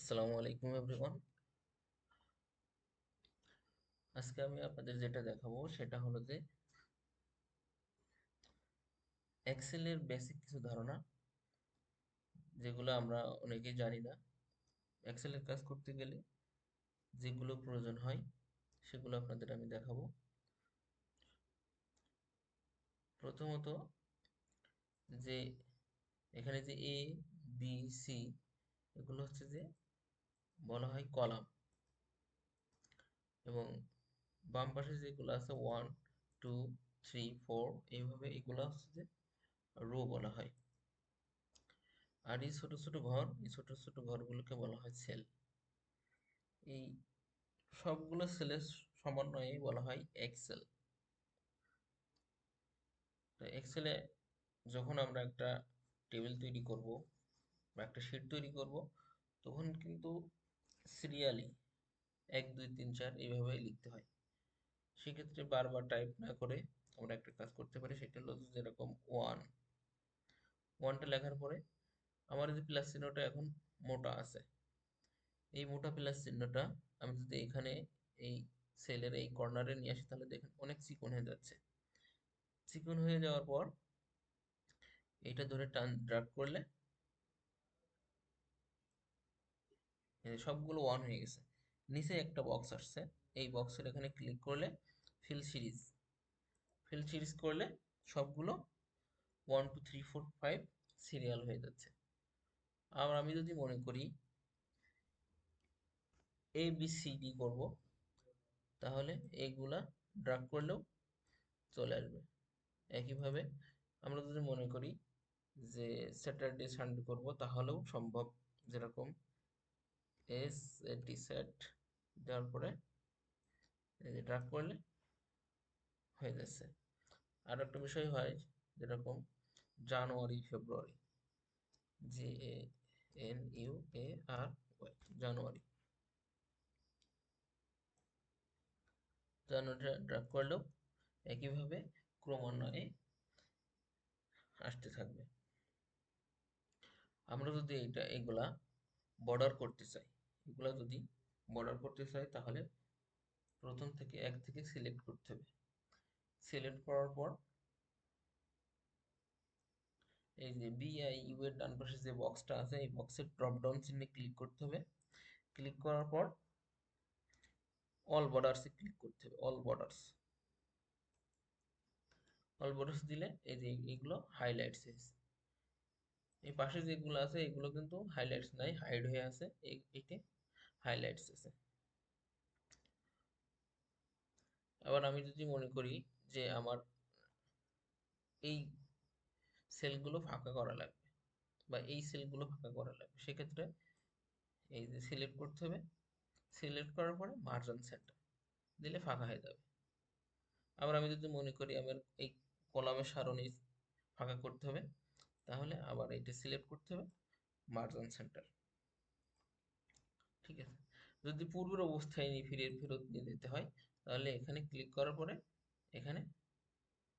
আসসালামু আলাইকুম এভরিওয়ান। আজকে আমি আপনাদের যেটা দেখাবো সেটা হলো যে এক্সেলের বেসিক কিছু ধারণা যেগুলো আমরা অনেকেই জানি না। এক্সেলের কাজ করতে গেলে যেগুলো প্রয়োজন হয় সেগুলো আপনাদের আমি দেখাবো। প্রথমত যে এখানে যে এ বি সি এগুলো হচ্ছে যে বলা হয় কলাম, এবং বাম পাশে যেগুলো আছে 1 2 3 4 এইভাবে এগুলো হচ্ছে যে রো বলা হয়। আর এই ছোট ছোট ঘর, এই ছোট ছোট ঘরগুলোকে বলা হয় সেল। এই সবগুলো সেলের সমন্বয়ে বলা হয় এক্সেল। তো এক্সেলে যখন আমরা একটা টেবিল তৈরি করব বা একটা শিট তৈরি করব, তখন কিন্তু সিরিয়ালি 1 2 3 4 এইভাবে লিখতে হয়। সেক্ষেত্রে বারবার টাইপ না করে আমরা একটা কাজ করতে পারি, সেটা হলো যেরকম ওয়ানটা লেখার পরে আমার যে প্লাস চিহ্নটা এখন মোটা আছে, এই মোটা প্লাস চিহ্নটা আমি যদি এখানে এই সেলের এই কর্নারে নিয়ে আসি, তাহলে দেখেন অনেক চিকন হয়ে যাচ্ছে। চিকন হয়ে যাওয়ার পর এটা ধরে টান ড্রাগ করলে এই যে সবগুলো ওয়ান হয়ে গেছে। নিচে একটা বক্স আসছে, এই বক্সের এখানে ক্লিক করলে ফিল সিরিজ ফিল সিরিজ করলে সবগুলো 1 2 3 4 5 সিরিয়াল হয়ে যাচ্ছে। আর আমি যদি মনে করি এ বি সি ডি করবো, তাহলে এইগুলা ড্রাগ করলেও চলে আসবে। একইভাবে আমরা যদি মনে করি যে স্যাটারডে সানডে করব, তাহলেও সম্ভব। যেরকম এস এটি সেট দেওয়ার পরে এই যে ড্রাগ করলে হয়ে যাচ্ছে। আর একটা বিষয় হয়, যেরকম জানুয়ারি ফেব্রুয়ারি, G A N U A R Y, জানুয়ারি। জানুয়ারি ড্রাগ করলেও একইভাবে ক্রমান্বয়ে আসতে থাকবে। আমরা যদি এগুলা বর্ডার করতে চাই, এগুলা যদি বর্ডার করতে চাই, তাহলে প্রথম থেকে এক থেকে সিলেক্ট করতে হবে। সিলেক্ট করার পর এই যে বিআইইউ এর ডান পাশে যে বক্সটা আছে, এই বক্সের ড্রপ ডাউন চিহ্নে ক্লিক করতে হবে। ক্লিক করার পর অল বর্ডারস এ ক্লিক করতে হবে। অল বর্ডারস দিলে এই যে এইগুলো হাইলাইটস এসেছে। এই পাশে যেগুলো আছে এগুলো কিন্তু হাইলাইটস নাই, হাইড হয়ে আছে। এইটা হাইলাইটস আছে। আবার আমি যদি মনে করি যে আমার এই সেলগুলো ফাঁকা করা লাগবে বা এই সেলগুলো ফাঁকা করা লাগবে, সেক্ষেত্রে এই যে সিলেক্ট করতে হবে। সিলেক্ট করার পরে মার্জিন সেন্টার দিলে ফাঁকা হয়ে যাবে। আবার আমি যদি মনে করি আমার এই কলামের সারণী ফাঁকা করতে হবে, তাহলে আবার এটা সিলেক্ট করতে হবে, মার্জিন সেন্টার। ঠিক আছে। যদি পূর্বের অবস্থায় নিয়ে ফেরত নিয়ে যেতে হয়, তাহলে এখানে ক্লিক করার পরে এখানে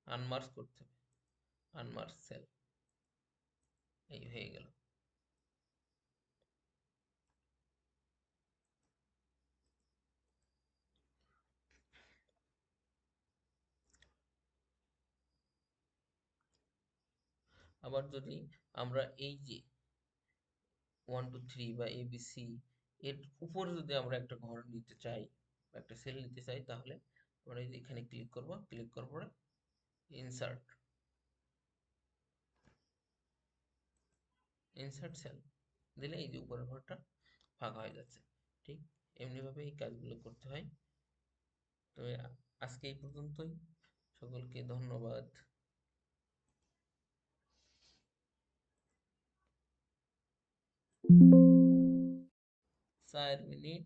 আনমার্জ করতে হবে, আনমার্জ সেল। এই হয়ে গেল। আবার যদি আমরা এই যে 1 2 3 বা ABC এর উপরে যদি আমরা একটা ঘর নিতে চাই বা একটা সেল নিতে চাই, তাহলে আমরা এই যে এখানে ক্লিক করব। ক্লিক করার পরে ইনসার্ট ইনসার্ট সেল দিলে এই যে উপরের ঘরটা ফাঁকা হয়ে যাচ্ছে। ঠিক এমনিভাবে এই কাজগুলো করতে হয়। তবে আজকে এই পর্যন্তই। সকলকে ধন্যবাদ। 4 মিনিট।